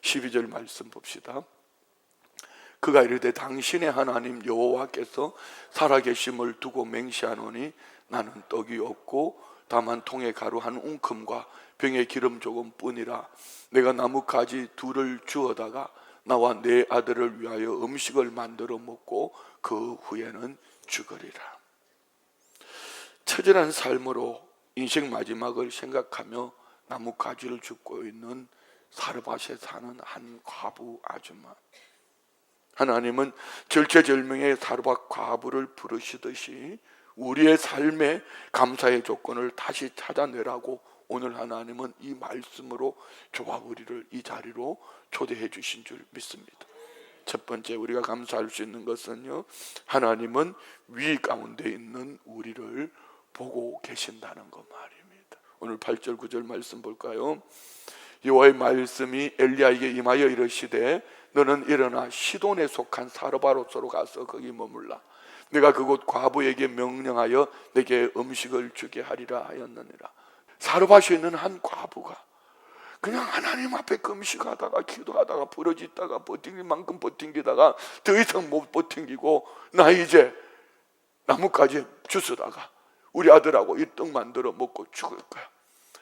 12절 말씀 봅시다. 그가 이르되 당신의 하나님 여호와께서 살아계심을 두고 맹세하노니 나는 떡이 없고 다만 통에 가루 한 웅큼과 병에 기름 조금 뿐이라. 내가 나뭇가지 둘을 주어다가 나와 내 아들을 위하여 음식을 만들어 먹고 그 후에는 죽으리라. 처절한 삶으로 인생 마지막을 생각하며 나뭇가지를 줍고 있는 사르밧에 사는 한 과부 아줌마. 하나님은 절체절명의 사르밧 과부를 부르시듯이 우리의 삶의 감사의 조건을 다시 찾아내라고 오늘 하나님은 이 말씀으로 저와 우리를 이 자리로 초대해 주신 줄 믿습니다. 첫 번째 우리가 감사할 수 있는 것은요, 하나님은 위 가운데 있는 우리를 보고 계신다는 것 말입니다. 오늘 8절 9절 말씀 볼까요? 여호와의 말씀이 엘리야에게 임하여 이르시되 너는 일어나 시돈에 속한 사르밧으로 가서 거기 머물라. 내가 그곳 과부에게 명령하여 내게 음식을 주게 하리라 하였느니라. 사르밧에 있는 한 과부가 그냥 하나님 앞에 금식하다가 기도하다가 부러지다가 버팅길 만큼 버팅기다가 더 이상 못 버팅기고 나 이제 나뭇가지에 주스다가 우리 아들하고 이 떡 만들어 먹고 죽을 거야.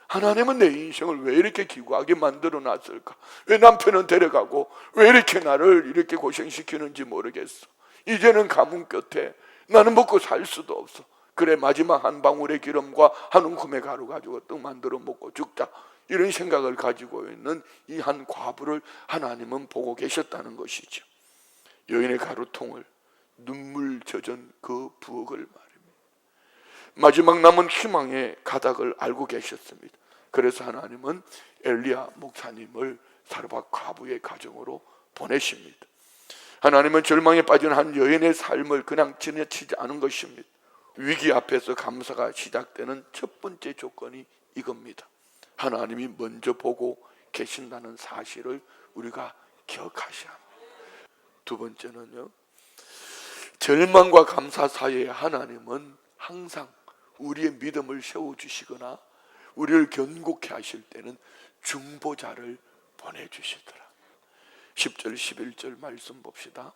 하나님은 내 인생을 왜 이렇게 기구하게 만들어 놨을까? 왜 남편은 데려가고 왜 이렇게 나를 이렇게 고생시키는지 모르겠어. 이제는 가문 끝에 나는 먹고 살 수도 없어. 그래 마지막 한 방울의 기름과 한 움큼의 가루 가지고 떡 만들어 먹고 죽자. 이런 생각을 가지고 있는 이 한 과부를 하나님은 보고 계셨다는 것이죠. 여인의 가루통을 눈물 젖은 그 부엌을 말입니다. 마지막 남은 희망의 가닥을 알고 계셨습니다. 그래서 하나님은 엘리야 목사님을 사르밧 과부의 가정으로 보내십니다. 하나님은 절망에 빠진 한 여인의 삶을 그냥 지나치지 않은 것입니다. 위기 앞에서 감사가 시작되는 첫 번째 조건이 이겁니다. 하나님이 먼저 보고 계신다는 사실을 우리가 기억하셔야 합니다. 두 번째는요, 절망과 감사 사이에 하나님은 항상 우리의 믿음을 세워주시거나 우리를 견고케 하실 때는 중보자를 보내주시더라. 10절 11절 말씀 봅시다.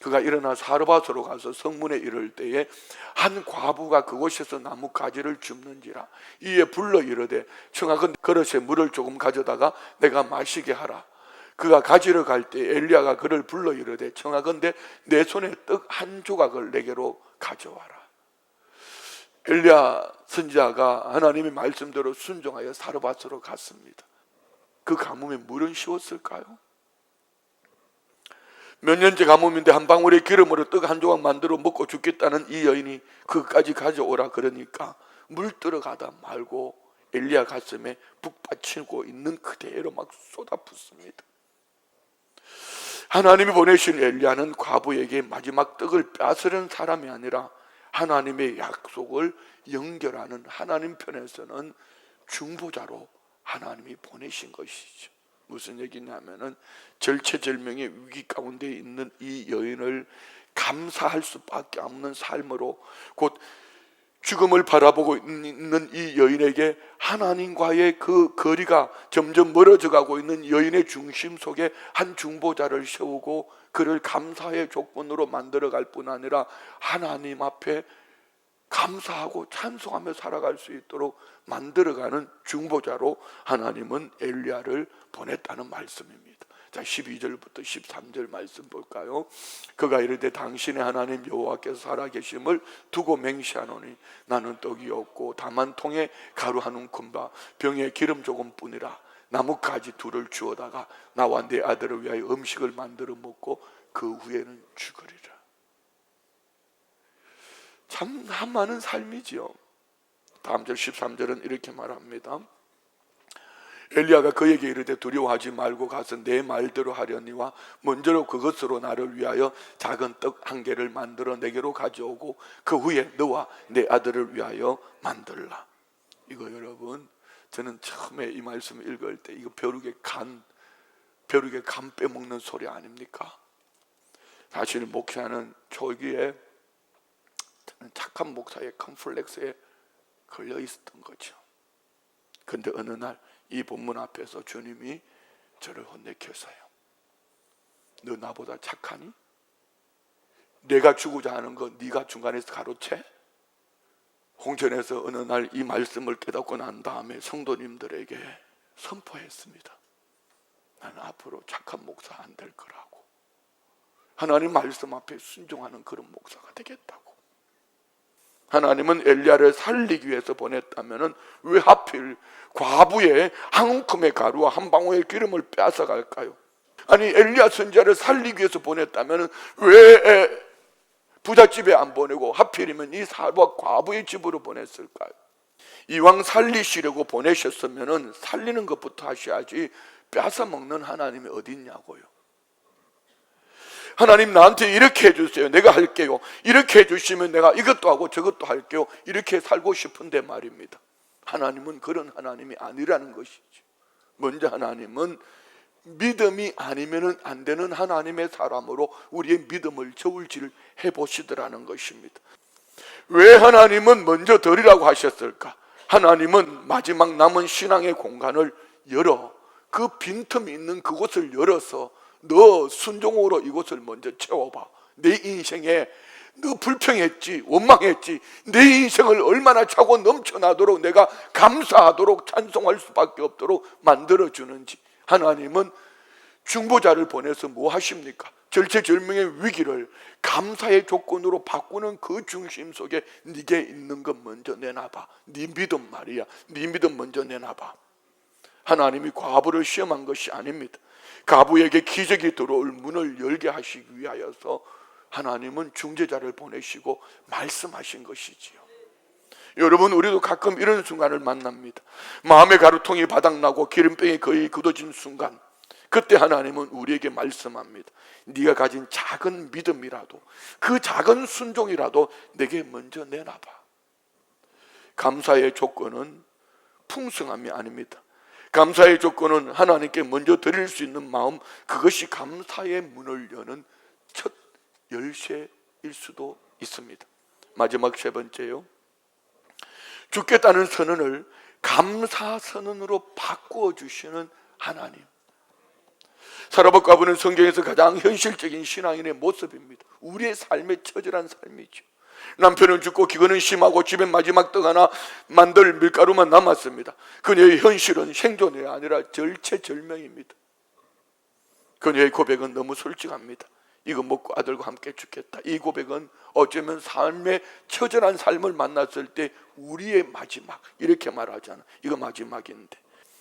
그가 일어나 사르밧으로 가서 성문에 이를 때에 한 과부가 그곳에서 나뭇가지를 줍는지라. 이에 불러 이르되 청하건 그릇에 물을 조금 가져다가 내가 마시게 하라. 그가 가지러 갈 때 엘리야가 그를 불러 이르되 청하건대 내 손에 떡 한 조각을 내게로 가져와라. 엘리야 선지자가 하나님의 말씀대로 순종하여 사르밧으로 갔습니다. 그 가뭄에 물은 쉬웠을까요? 몇 년째 가뭄인데 한 방울의 기름으로 떡 한 조각 만들어 먹고 죽겠다는 이 여인이 그까지 가져오라 그러니까 물 들어가다 말고 엘리야 가슴에 북받치고 있는 그대로 막 쏟아붓습니다. 하나님이 보내신 엘리야는 과부에게 마지막 떡을 빼앗으려는 사람이 아니라 하나님의 약속을 연결하는 하나님 편에서는 중보자로 하나님이 보내신 것이죠. 무슨 얘기냐면은 절체절명의 위기 가운데 있는 이 여인을 감사할 수밖에 없는 삶으로 곧 죽음을 바라보고 있는 이 여인에게 하나님과의 그 거리가 점점 멀어져 가고 있는 여인의 중심 속에 한 중보자를 세우고 그를 감사의 조건으로 만들어 갈 뿐 아니라 하나님 앞에 감사하고 찬송하며 살아갈 수 있도록 만들어가는 중보자로 하나님은 엘리야를 보냈다는 말씀입니다. 자, 12절부터 13절 말씀 볼까요? 그가 이르되 당신의 하나님 여호와께서 살아계심을 두고 맹세하노니 나는 떡이 없고 다만 통에 가루 한 움큼과 병에 기름 조금뿐이라. 나뭇가지 둘을 주어다가 나와 내 아들을 위하여 음식을 만들어 먹고 그 후에는 죽으리라. 참 한많은 삶이지요. 다음 절 13절은 이렇게 말합니다. 엘리야가 그에게 이르되 두려워하지 말고 가서 내 말대로 하려니와 먼저로 그것으로 나를 위하여 작은 떡 한 개를 만들어 내게로 가져오고 그 후에 너와 내 아들을 위하여 만들라. 이거 여러분, 저는 처음에 이 말씀을 읽을 때 이거 벼룩의 간 빼먹는 소리 아닙니까? 사실 목사는 초기에 착한 목사의 컴플렉스에 걸려 있었던 거죠. 근데 어느 날 이 본문 앞에서 주님이 저를 혼내켜서요, 너 나보다 착하니? 내가 주고자 하는 거 네가 중간에서 가로채? 홍천에서 어느 날 이 말씀을 깨닫고 난 다음에 성도님들에게 선포했습니다. 나는 앞으로 착한 목사 안 될 거라고. 하나님 말씀 앞에 순종하는 그런 목사가 되겠다고. 하나님은 엘리야를 살리기 위해서 보냈다면 왜 하필 과부의 한 움큼의 가루와 한 방울의 기름을 빼앗아갈까요? 아니 엘리야 선지자를 살리기 위해서 보냈다면 왜 부잣집에 안 보내고 하필이면 이 사르밧 과부의 집으로 보냈을까요? 이왕 살리시려고 보내셨으면 살리는 것부터 하셔야지 뺏어 먹는 하나님이 어디 있냐고요. 하나님 나한테 이렇게 해주세요. 내가 할게요. 이렇게 해주시면 내가 이것도 하고 저것도 할게요. 이렇게 살고 싶은데 말입니다. 하나님은 그런 하나님이 아니라는 것이죠. 먼저 하나님은 믿음이 아니면 안 되는 하나님의 사람으로 우리의 믿음을 저울질을 해보시더라는 것입니다. 왜 하나님은 먼저 드리라고 하셨을까? 하나님은 마지막 남은 신앙의 공간을 열어 그 빈틈이 있는 그곳을 열어서 너 순종으로 이곳을 먼저 채워봐. 내 인생에 너 불평했지, 원망했지, 내 인생을 얼마나 차고 넘쳐나도록 내가 감사하도록 찬송할 수밖에 없도록 만들어주는지. 하나님은 중보자를 보내서 뭐 하십니까? 절체절명의 위기를 감사의 조건으로 바꾸는 그 중심 속에 네게 있는 것 먼저 내놔봐. 네 믿음 말이야. 네 믿음 먼저 내놔봐. 하나님이 과부를 시험한 것이 아닙니다. 과부에게 기적이 들어올 문을 열게 하시기 위하여서 하나님은 중재자를 보내시고 말씀하신 것이지요. 여러분, 우리도 가끔 이런 순간을 만납니다. 마음의 가루통이 바닥나고 기름병이 거의 굳어진 순간, 그때 하나님은 우리에게 말씀합니다. 네가 가진 작은 믿음이라도, 그 작은 순종이라도 내게 먼저 내놔봐. 감사의 조건은 풍성함이 아닙니다. 감사의 조건은 하나님께 먼저 드릴 수 있는 마음, 그것이 감사의 문을 여는 첫 열쇠일 수도 있습니다. 마지막 세 번째요, 죽겠다는 선언을 감사 선언으로 바꾸어 주시는 하나님. 사르밧 과부는 성경에서 가장 현실적인 신앙인의 모습입니다. 우리의 삶의 처절한 삶이죠. 남편은 죽고 기근은 심하고 집에 마지막 떡 하나 만들 밀가루만 남았습니다. 그녀의 현실은 생존이 아니라 절체절명입니다. 그녀의 고백은 너무 솔직합니다. 이거 먹고 아들과 함께 죽겠다. 이 고백은 어쩌면 삶의 처절한 삶을 만났을 때 우리의 마지막, 이렇게 말하잖아. 이거 마지막인데.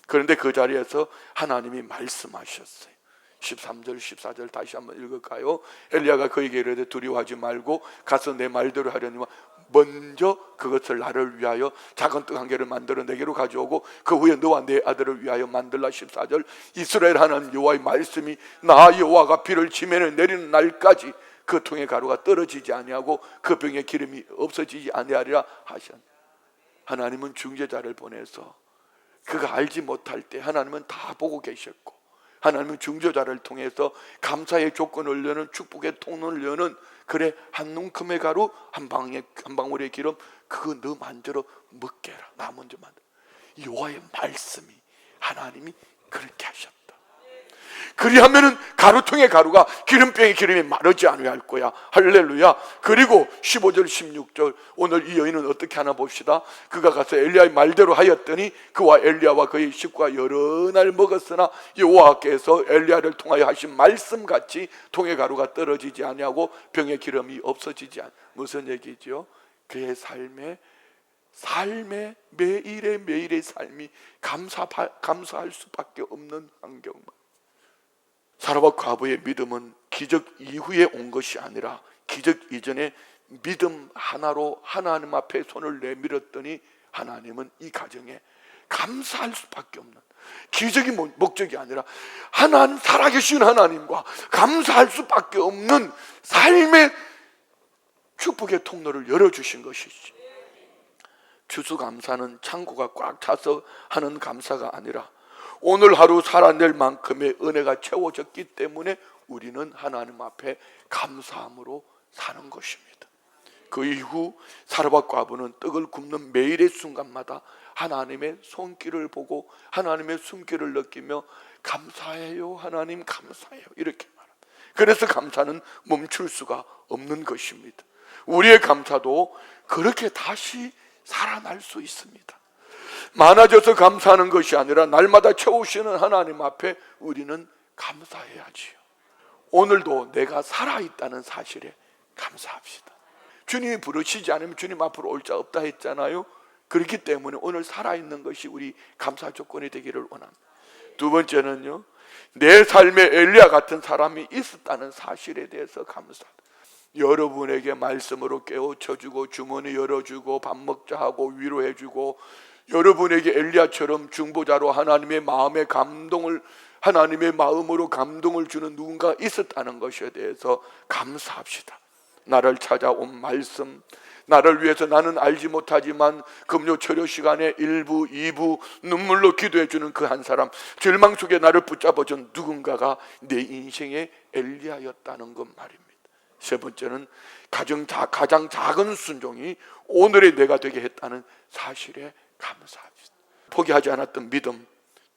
그런데 그 자리에서 하나님이 말씀하셨어요. 13절 14절 다시 한번 읽을까요? 엘리야가 그에게 이르되 두려워하지 말고 가서 내 말대로 하려니와 먼저 그것을 나를 위하여 작은 떡 한 개를 만들어 내게로 가져오고 그 후에 너와 내 아들을 위하여 만들라. 14절 이스라엘 하나님 여호와의 말씀이 나 여호와가 비를 지면에 내리는 날까지 그 통의 가루가 떨어지지 아니하고 그 병의 기름이 없어지지 아니하리라 하셨. 하나님은 중재자를 보내서 그가 알지 못할 때 하나님은 다 보고 계셨고, 하나님은 중재자를 통해서 감사의 조건을 여는, 축복의 통로를 여는, 그래 한 움큼의 가루 한 방울의 기름 그거 너 만들어 먹게 해라. 나 먼저 만들어. 여호와의 말씀이, 하나님이 그렇게 하셨다. 그리하면은 가루통의 가루가 기름병의 기름이 마르지 아니할 거야. 할렐루야. 그리고 15절 16절 오늘 이 여인은 어떻게 하나 봅시다. 그가 가서 엘리야의 말대로 하였더니 그와 엘리야와 그의 식구가 여러 날 먹었으나 여호와께서 엘리야를 통하여 하신 말씀같이 통의 가루가 떨어지지 아니하고 병의 기름이 없어지지 않. 무슨 얘기죠? 그의 삶의 매일의 삶이 감사할 수밖에 없는 환경만. 사르밧 과부의 믿음은 기적 이후에 온 것이 아니라 기적 이전에 믿음 하나로 하나님 앞에 손을 내밀었더니 하나님은 이 가정에 감사할 수밖에 없는, 기적이 목적이 아니라 하나님, 살아계신 하나님과 감사할 수밖에 없는 삶의 축복의 통로를 열어주신 것이지. 추수감사는 창고가 꽉 차서 하는 감사가 아니라 오늘 하루 살아낼 만큼의 은혜가 채워졌기 때문에 우리는 하나님 앞에 감사함으로 사는 것입니다. 그 이후 사르밧 과부는 떡을 굽는 매일의 순간마다 하나님의 손길을 보고 하나님의 숨길을 느끼며 감사해요 하나님 감사해요 이렇게 말합니다. 그래서 감사는 멈출 수가 없는 것입니다. 우리의 감사도 그렇게 다시 살아날 수 있습니다. 많아져서 감사하는 것이 아니라 날마다 채우시는 하나님 앞에 우리는 감사해야지요. 오늘도 내가 살아있다는 사실에 감사합시다. 주님이 부르시지 않으면 주님 앞으로 올 자 없다 했잖아요. 그렇기 때문에 오늘 살아있는 것이 우리 감사 조건이 되기를 원합니다. 두 번째는요, 내 삶에 엘리야 같은 사람이 있었다는 사실에 대해서 감사합니다. 여러분에게 말씀으로 깨우쳐주고 주머니 열어주고 밥 먹자 하고 위로해주고, 여러분에게 엘리야처럼 중보자로 하나님의 마음의 감동을, 하나님의 마음으로 감동을 주는 누군가 있었다는 것에 대해서 감사합시다. 나를 찾아온 말씀, 나를 위해서 나는 알지 못하지만 금요 철야 시간에 1부, 2부 눈물로 기도해 주는 그 한 사람, 절망 속에 나를 붙잡아준 누군가가 내 인생의 엘리야였다는 것 말입니다. 세 번째는 가장 작은 순종이 오늘의 내가 되게 했다는 사실에 감사합니다. 포기하지 않았던 믿음,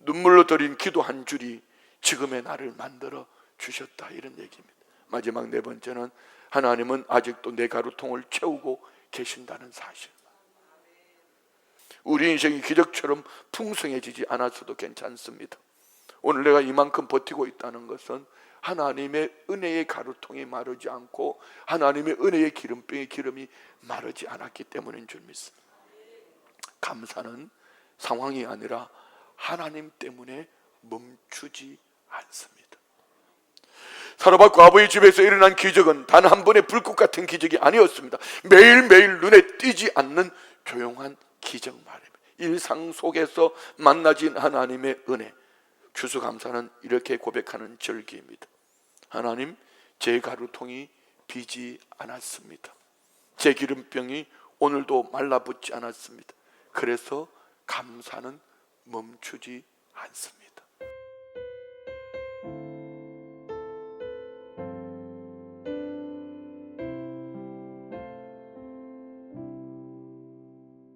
눈물로 드린 기도 한 줄이 지금의 나를 만들어 주셨다, 이런 얘기입니다. 마지막 네 번째는 하나님은 아직도 내 가루통을 채우고 계신다는 사실. 우리 인생이 기적처럼 풍성해지지 않았어도 괜찮습니다. 오늘 내가 이만큼 버티고 있다는 것은 하나님의 은혜의 가루통이 마르지 않고 하나님의 은혜의 기름병의 기름이 마르지 않았기 때문인 줄 믿습니다. 감사는 상황이 아니라 하나님 때문에 멈추지 않습니다. 사르밧 과부의 집에서 일어난 기적은 단 한 번의 불꽃 같은 기적이 아니었습니다. 매일매일 눈에 띄지 않는 조용한 기적 말입니다. 일상 속에서 만나진 하나님의 은혜. 추수감사는 이렇게 고백하는 절기입니다. 하나님, 제 가루통이 비지 않았습니다. 제 기름병이 오늘도 말라붙지 않았습니다. 그래서 감사는 멈추지 않습니다.